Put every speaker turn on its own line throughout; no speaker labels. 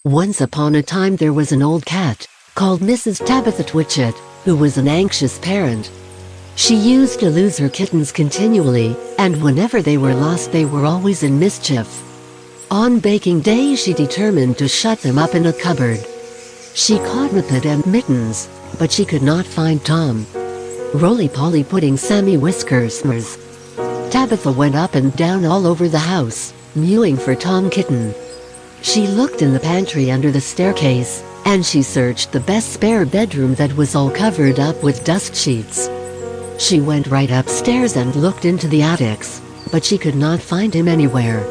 Once upon a time there was an old cat, called Mrs. Tabitha Twitchit, who was an anxious parent. She used to lose her kittens continually, and whenever they were lost they were always in mischief. On baking day she determined to shut them up in a cupboard. She caught Muppet and Mittens, but she could not find Tom. Roly Poly Pudding, Sammy Whiskers. Tabitha went up and down all over the house, mewing for Tom Kitten. She looked in the pantry under the staircase, and she searched the best spare bedroom that was all covered up with dust sheets. She went right upstairs and looked into the attics, but she could not find him anywhere.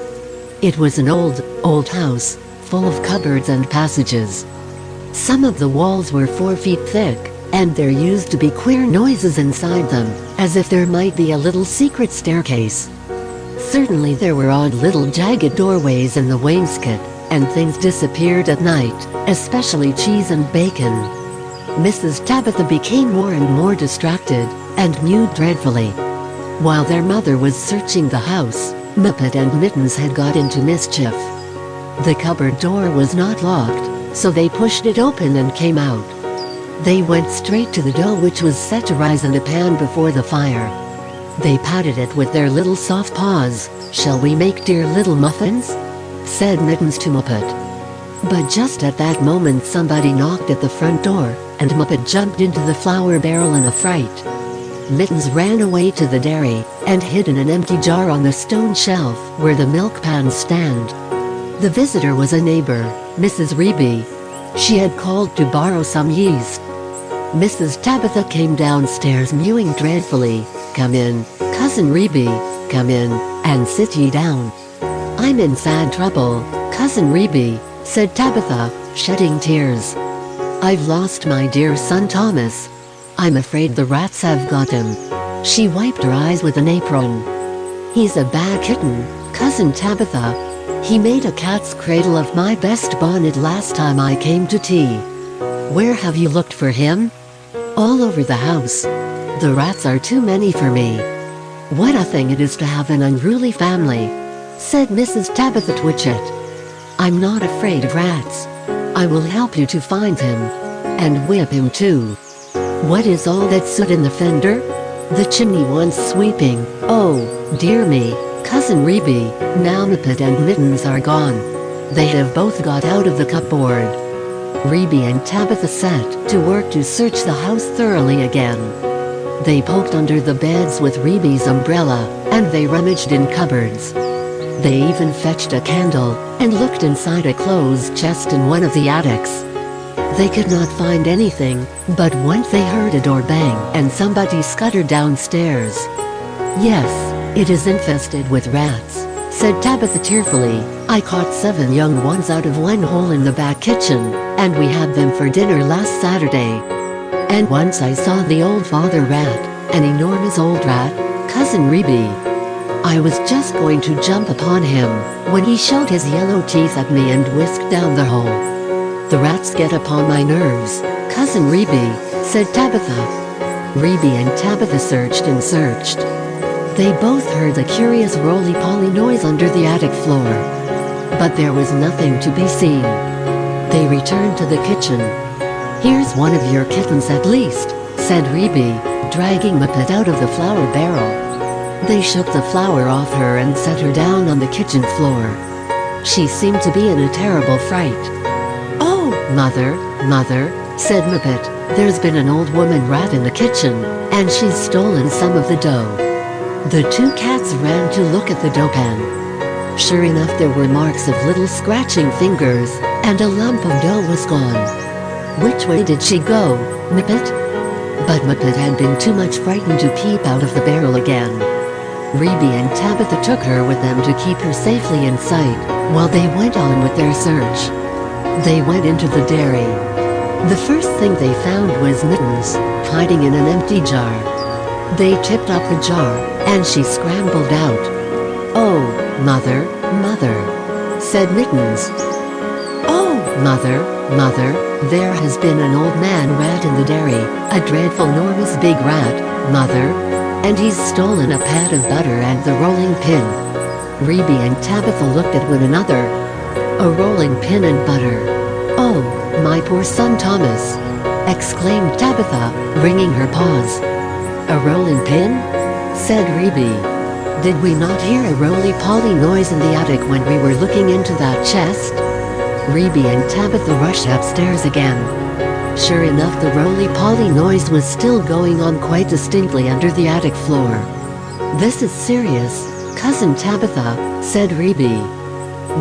It was an old house, full of cupboards and passages. Some of the walls were 4 feet thick, and there used to be queer noises inside them, as if there might be a little secret staircase. Certainly there were odd little jagged doorways in the wainscot, and things disappeared at night, especially cheese and bacon. Mrs. Tabitha became more and more distracted, and mewed dreadfully. While their mother was searching the house, Muppet and Mittens had got into mischief. The cupboard door was not locked, so they pushed it open and came out. They went straight to the dough, which was set to rise in a pan before the fire. They patted it with their little soft paws. "Shall we make dear little muffins?" said Mittens to Muppet. But just at that moment somebody knocked at the front door, and Muppet jumped into the flour barrel in a fright. Mittens ran away to the dairy, and hid in an empty jar on the stone shelf where the milk pans stand. The visitor was a neighbor, Mrs. Reeby. She had called to borrow some yeast. Mrs. Tabitha came downstairs mewing dreadfully. "Come in, Cousin Reeby, come in, and sit ye down." "I'm in sad trouble, Cousin Reeby," said Tabitha, shedding tears. "I've lost my dear son Thomas. I'm afraid the rats have got him." She wiped her eyes with an apron. "He's a bad kitten, Cousin Tabitha. He made a cat's cradle of my best bonnet last time I came to tea." "Where have you looked for him?" "All over the house. The rats are too many for me." "What a thing it is to have an unruly family," said Mrs. Tabitha Twitchit. "I'm not afraid of rats. I will help you to find him. And whip him too." "What is all that soot in the fender? The chimney wants sweeping." "Oh, dear me, Cousin Reeby, now Muppet and Mittens are gone. They have both got out of the cupboard." Reeby and Tabitha set to work to search the house thoroughly again. They poked under the beds with Reeby's umbrella, and they rummaged in cupboards. They even fetched a candle, and looked inside a clothes chest in one of the attics. They could not find anything, but once they heard a door bang and somebody scuttered downstairs. "Yes, it is infested with rats," said Tabitha tearfully. "I caught 7 young ones out of one hole in the back kitchen, and we had them for dinner last Saturday. And once I saw the old father rat, an enormous old rat, Cousin Reeby. I was just going to jump upon him, when he showed his yellow teeth at me and whisked down the hole. The rats get upon my nerves, Cousin Reeby," said Tabitha. Reeby and Tabitha searched and searched. They both heard the curious roly-poly noise under the attic floor. But there was nothing to be seen. They returned to the kitchen. "Here's one of your kittens at least," said Reeby, dragging Muppet out of the flour barrel. They shook the flour off her and set her down on the kitchen floor. She seemed to be in a terrible fright. "Oh, Mother," said Muppet, "there's been an old woman rat in the kitchen, and she's stolen some of the dough." The 2 cats ran to look at the dough pan. Sure enough, there were marks of little scratching fingers, and a lump of dough was gone. "Which way did she go, Muppet?" But Muppet had been too much frightened to peep out of the barrel again. Reeby and Tabitha took her with them to keep her safely in sight, while they went on with their search. They went into the dairy. The first thing they found was Mittens, hiding in an empty jar. They tipped up the jar, and she scrambled out. "Oh, Mother," said Mittens. "Oh, Mother, there has been an old man rat in the dairy, a dreadful enormous big rat, Mother. And he's stolen a pat of butter and the rolling pin." Reeby and Tabitha looked at one another. "A rolling pin and butter. "Oh, my poor son Thomas!" exclaimed Tabitha, wringing her paws. "A rolling pin?" said Reby. "Did we not hear a roly-poly noise in the attic when we were looking into that chest?" Reby and Tabitha rushed upstairs again. Sure enough, the roly-poly noise was still going on quite distinctly under the attic floor. "This is serious, Cousin Tabitha," said Reby.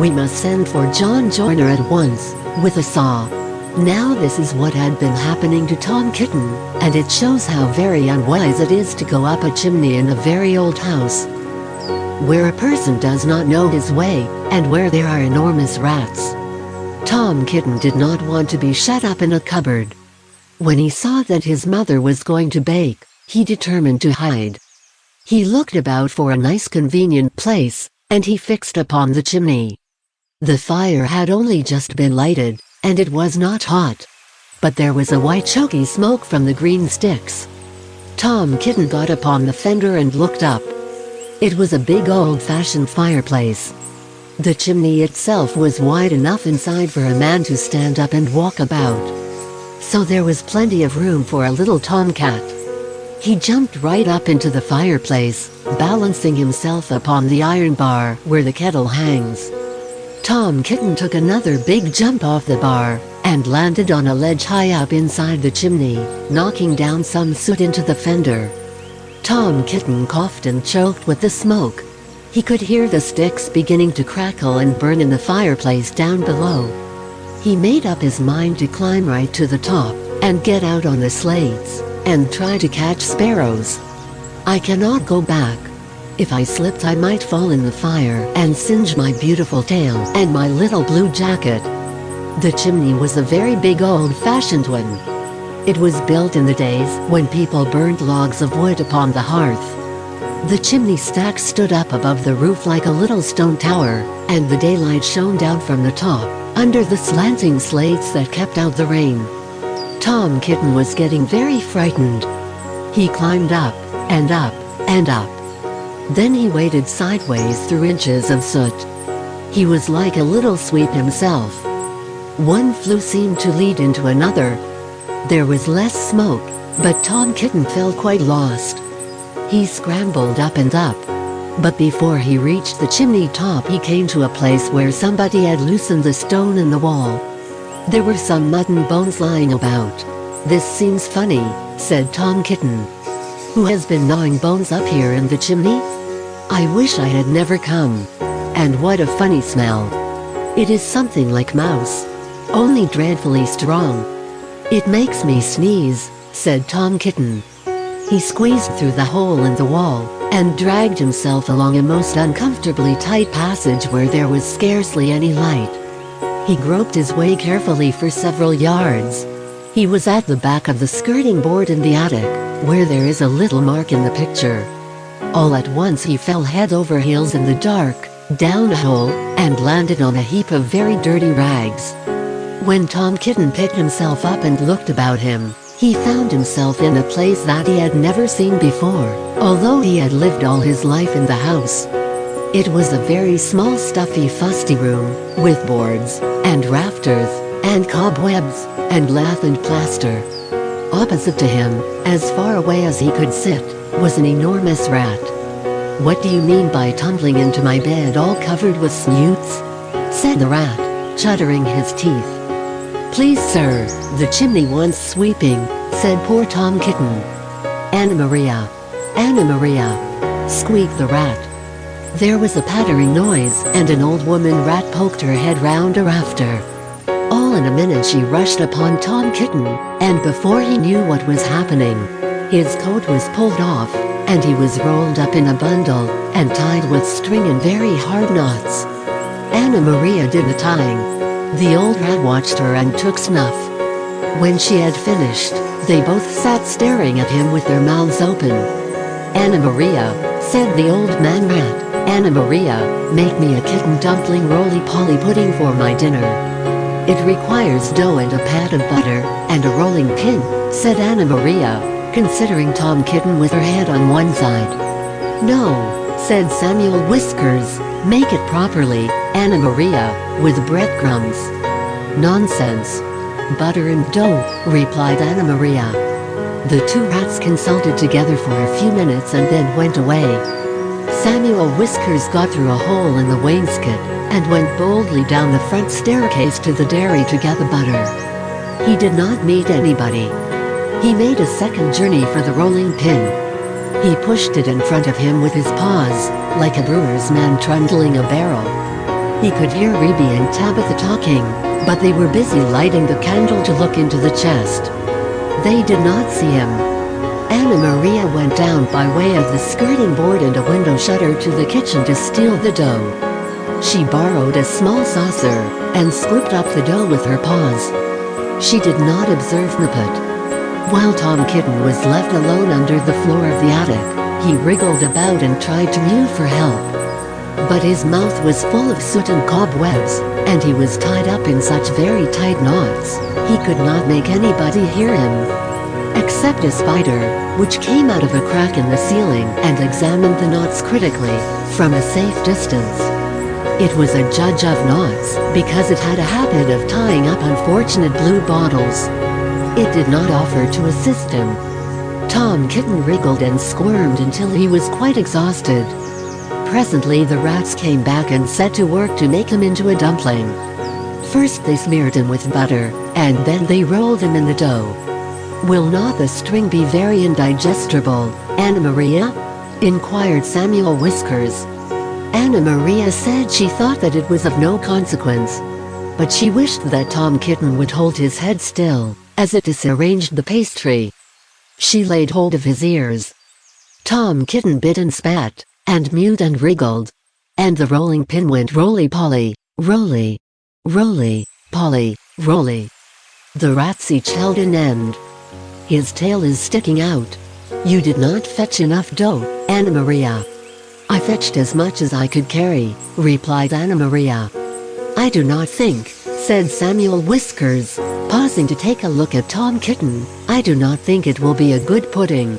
"We must send for John Joyner at once, with a saw." Now this is what had been happening to Tom Kitten, and it shows how very unwise it is to go up a chimney in a very old house, where a person does not know his way, and where there are enormous rats. Tom Kitten did not want to be shut up in a cupboard. When he saw that his mother was going to bake, he determined to hide. He looked about for a nice convenient place, and he fixed upon the chimney. The fire had only just been lighted, and it was not hot, but there was a white choky smoke from the green sticks. Tom Kitten got upon the fender and looked up. It was a big old-fashioned fireplace. The chimney itself was wide enough inside for a man to stand up and walk about, so there was plenty of room for a little tomcat. He jumped right up into the fireplace, balancing himself upon the iron bar where the kettle hangs. Tom Kitten took another big jump off the bar, and landed on a ledge high up inside the chimney, knocking down some soot into the fender. Tom Kitten coughed and choked with the smoke. He could hear the sticks beginning to crackle and burn in the fireplace down below. He made up his mind to climb right to the top, and get out on the slates, and try to catch sparrows. "I cannot go back. If I slipped I might fall in the fire and singe my beautiful tail and my little blue jacket." The chimney was a very big old-fashioned one. It was built in the days when people burned logs of wood upon the hearth. The chimney stack stood up above the roof like a little stone tower, and the daylight shone down from the top, under the slanting slates that kept out the rain. Tom Kitten was getting very frightened. He climbed up, and up, and up. Then he waded sideways through inches of soot. He was like a little sweep himself. One flue seemed to lead into another. There was less smoke, but Tom Kitten felt quite lost. He scrambled up and up, but before he reached the chimney top he came to a place where somebody had loosened the stone in the wall. There were some mutton bones lying about. "This seems funny," said Tom Kitten. "Who has been gnawing bones up here in the chimney? I wish I had never come. And what a funny smell. It is something like mouse, only dreadfully strong. It makes me sneeze," said Tom Kitten. He squeezed through the hole in the wall, and dragged himself along a most uncomfortably tight passage where there was scarcely any light. He groped his way carefully for several yards. He was at the back of the skirting board in the attic, where there is a little mark in the picture. All at once he fell head over heels in the dark, down a hole, and landed on a heap of very dirty rags. When Tom Kitten picked himself up and looked about him, he found himself in a place that he had never seen before, although he had lived all his life in the house. It was a very small stuffy fusty room, with boards, and rafters, and cobwebs, and lath and plaster. Opposite to him, as far away as he could sit, was an enormous rat. "What do you mean by tumbling into my bed all covered with snoots?" said the rat, chattering his teeth. "Please sir, the chimney wants sweeping," said poor Tom Kitten. "Anna Maria! Anna Maria!" squeaked the rat. There was a pattering noise, and an old woman rat poked her head round a rafter. All in a minute she rushed upon Tom Kitten, and before he knew what was happening, his coat was pulled off, and he was rolled up in a bundle, and tied with string and very hard knots. Anna Maria did the tying. The old rat watched her and took snuff. When she had finished, they both sat staring at him with their mouths open. "Anna Maria," said the old man rat, "Anna Maria, make me a kitten dumpling roly-poly pudding for my dinner." "It requires dough and a pat of butter, and a rolling pin," said Anna Maria, considering Tom Kitten with her head on one side. "No," said Samuel Whiskers, "make it properly, Anna Maria, with breadcrumbs." "Nonsense. Butter and dough," replied Anna Maria. The two rats consulted together for a few minutes and then went away. Samuel Whiskers got through a hole in the wainscot and went boldly down the front staircase to the dairy to get the butter. He did not meet anybody. He made a second journey for the rolling pin. He pushed it in front of him with his paws, like a brewer's man trundling a barrel. He could hear Reby and Tabitha talking, but they were busy lighting the candle to look into the chest. They did not see him. Anna Maria went down by way of the skirting board and a window shutter to the kitchen to steal the dough. She borrowed a small saucer and scooped up the dough with her paws. She did not observe Muppet. While Tom Kitten was left alone under the floor of the attic, he wriggled about and tried to mew for help. But his mouth was full of soot and cobwebs, and he was tied up in such very tight knots, he could not make anybody hear him. Except a spider, which came out of a crack in the ceiling and examined the knots critically, from a safe distance. It was a judge of knots, because it had a habit of tying up unfortunate blue bottles. It did not offer to assist him. Tom Kitten wriggled and squirmed until he was quite exhausted. Presently the rats came back and set to work to make him into a dumpling. First they smeared him with butter, and then they rolled him in the dough. "Will not the string be very indigestible, Anna Maria?" inquired Samuel Whiskers. Anna Maria said she thought that it was of no consequence, but she wished that Tom Kitten would hold his head still, as it disarranged the pastry. She laid hold of his ears. Tom Kitten bit and spat, and mewed and wriggled. And the rolling pin went roly-poly, roly, roly, poly, roly. The rats each held an end. "His tail is sticking out. You did not fetch enough dough, Anna Maria." "I fetched as much as I could carry," replied Anna Maria. "I do not think," said Samuel Whiskers, pausing to take a look at Tom Kitten, "I do not think it will be a good pudding.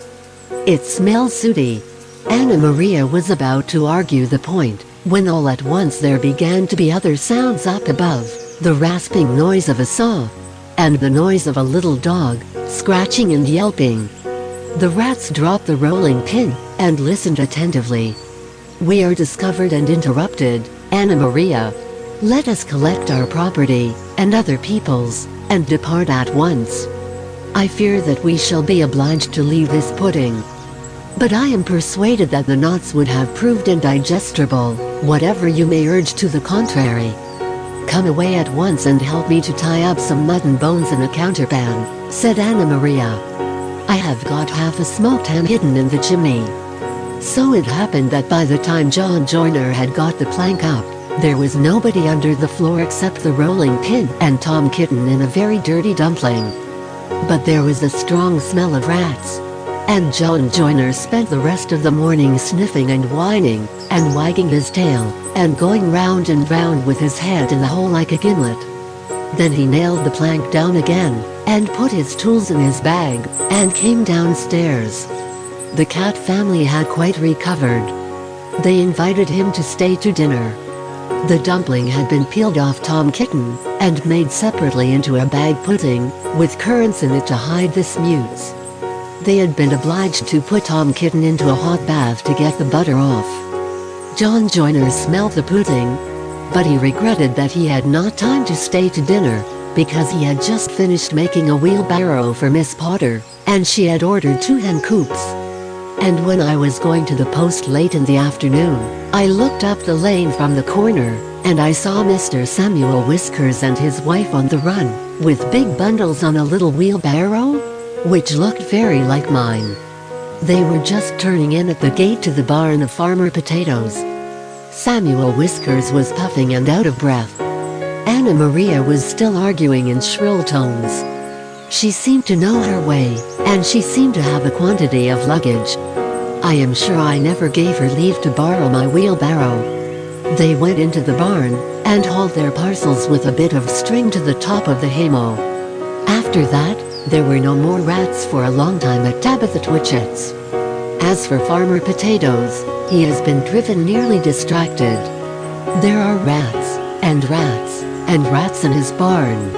It smells sooty." Anna Maria was about to argue the point, when all at once there began to be other sounds up above, the rasping noise of a saw, and the noise of a little dog, scratching and yelping. The rats dropped the rolling pin, and listened attentively. "We are discovered and interrupted, Anna Maria. Let us collect our property, and other people's, and depart at once. I fear that we shall be obliged to leave this pudding. But I am persuaded that the knots would have proved indigestible, whatever you may urge to the contrary. Come away at once and help me to tie up some mutton bones in a counterpan," said Anna Maria. "I have got half a smoked ham hidden in the chimney." So it happened that by the time John Joyner had got the plank up, there was nobody under the floor except the rolling pin and Tom Kitten in a very dirty dumpling. But there was a strong smell of rats. And John Joyner spent the rest of the morning sniffing and whining, and wagging his tail, and going round and round with his head in the hole like a gimlet. Then he nailed the plank down again, and put his tools in his bag, and came downstairs. The cat family had quite recovered. They invited him to stay to dinner. The dumpling had been peeled off Tom Kitten, and made separately into a bag pudding, with currants in it to hide the smutes. They had been obliged to put Tom Kitten into a hot bath to get the butter off. John Joyner smelled the pudding, but he regretted that he had not time to stay to dinner, because he had just finished making a wheelbarrow for Miss Potter, and she had ordered 2 hen coops. And when I was going to the post late in the afternoon, I looked up the lane from the corner, and I saw Mr. Samuel Whiskers and his wife on the run, with big bundles on a little wheelbarrow, which looked very like mine. They were just turning in at the gate to the barn of Farmer Potatoes. Samuel Whiskers was puffing and out of breath. Anna Maria was still arguing in shrill tones. She seemed to know her way, and she seemed to have a quantity of luggage. I am sure I never gave her leave to borrow my wheelbarrow. They went into the barn, and hauled their parcels with a bit of string to the top of the haymow. After that, there were no more rats for a long time at Tabitha Twitchett's. As for Farmer Potatoes, he has been driven nearly distracted. There are rats, and rats, and rats in his barn.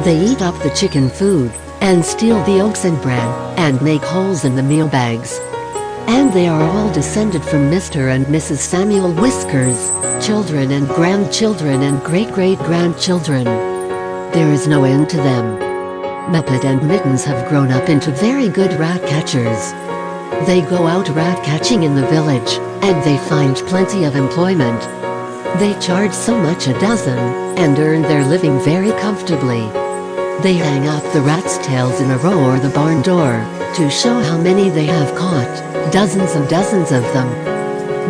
They eat up the chicken food, and steal the oats and bran, and make holes in the meal bags. And they are all descended from Mr. and Mrs. Samuel Whiskers, children and grandchildren and great-great-grandchildren. There is no end to them. Muppet and Mittens have grown up into very good rat catchers. They go out rat catching in the village, and they find plenty of employment. They charge so much a dozen, and earn their living very comfortably. They hang up the rats' tails in a row or the barn door, to show how many they have caught, dozens and dozens of them.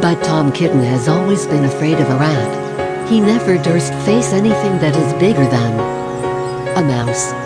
But Tom Kitten has always been afraid of a rat. He never durst face anything that is bigger than a mouse.